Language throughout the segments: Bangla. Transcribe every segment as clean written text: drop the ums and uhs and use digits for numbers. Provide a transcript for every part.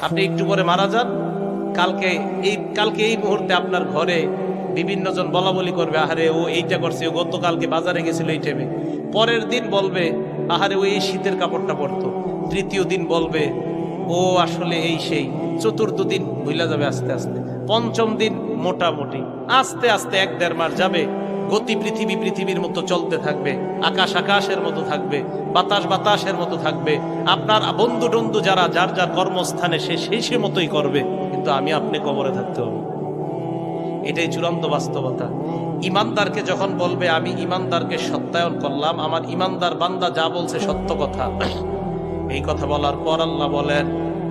আপনি একটু পরে মারা যান, কালকে এই মুহূর্তে আপনার ঘরে বিভিন্ন জন বলা বলি করবে, আহারে ও এইটা করছে, ও গতকালকে বাজারে গেছিল এই টাইমে। পরের দিন বলবে, আহারে ও এই শীতের কাপড়টা পরতো। তৃতীয় দিন বলবে, ও আসলে এই সেই। চতুর্থ দিন ভুলা যাবে আস্তে আস্তে। পঞ্চম দিন মোটামুটি আস্তে আস্তে 1-1.5 মাস যাবে। গতি পৃথিবীর মতো চলতে থাকবে, আকাশ আকাশের মতো থাকবে, বাতাস বাতাসের মতো থাকবে। আপনার বন্ধু টন্ধু যারা যার যার কর্মস্থানে সে মতোই করবে, কিন্তু আমি আপনি কবরে থাকতে হবে। এটাই চূড়ান্ত বাস্তবতা। ইমানদারকে যখন বলবে আমি ইমানদারকে সত্যায়ন করলাম, আমার ইমানদার বান্দা যা বলছে সত্য কথা, এই কথা বলার পর আল্লাহ বলেন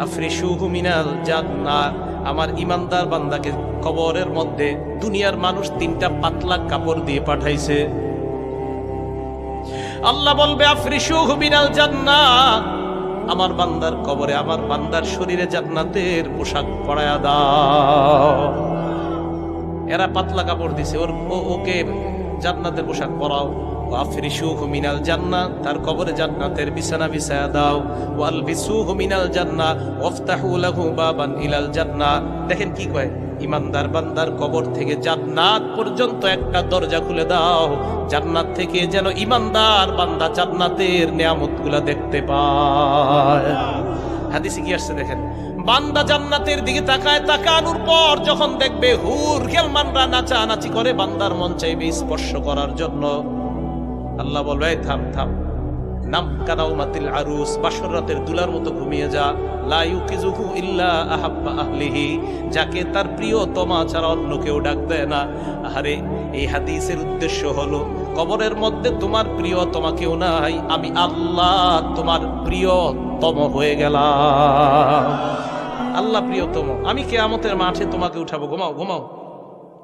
আফরিশুহু মিনাল জান্নাহ, আমার ইমানদার বান্দাকে কবরের মধ্যে দুনিয়ার মানুষ 3টা পাতলা কাপড় দিয়ে পাঠাইছে। আল্লাহ বলবে আফরিশুহু মিনাল জান্নাহ, আমার বান্দার কবরে আমার বান্দার শরীরে জান্নাতের পোশাক পরায়া দাও। এরা পাতলা কাপড় দিছে, ওকে জান্নাতের পোশাক পরাও। আফরিশুহু মিনাল জান্নাহ, তার কবরে জান্নাতের বিছানা বিছায়া দাও। ওয়ালবিসুহু মিনাল জান্নাহ ওয়াফতাহু লাহু বাবান ইলাল জান্নাহ। দেখেন কি কয়, ইমানদার বান্দার কবর থেকে জান্নাত পর্যন্ত একটা দরজা খুলে দাও, জান্নাত থেকে যেন ইমানদার বান্দা জান্নাতের নিয়ামতগুলা দেখতে পায়। হাদিসে কি আসছে দেখেন, বান্দা জান্নাতের দিকে তাকায়, তাকানোর পর যখন দেখবে হুর গেলমানরা নাচানাচি করে, বান্দার মন চাইবে স্পর্শ করার জন্য। আল্লাহ বলবে থাম থাম, নাম কানাউমাতিল আরুস, বাসর রাতের দুলার মতো ঘুমিয়ে যা। লা ইউকিজুহু ইল্লা আহাব্বা আহলিহি, যাকে তার প্রিয়তমা ছাড়া অন্য কেউ ডাক দেয় না। আরে এই হাদিসের উদ্দেশ্য হলো, কবরের মধ্যে তোমার প্রিয়তমা কেউ নাই, আমি আল্লাহ তোমার প্রিয়তম হয়ে গেলাম। আল্লাহ প্রিয়তম, আমি কিয়ামতের মাঠে তোমাকে উঠাবো, ঘুমাও ঘুমাও।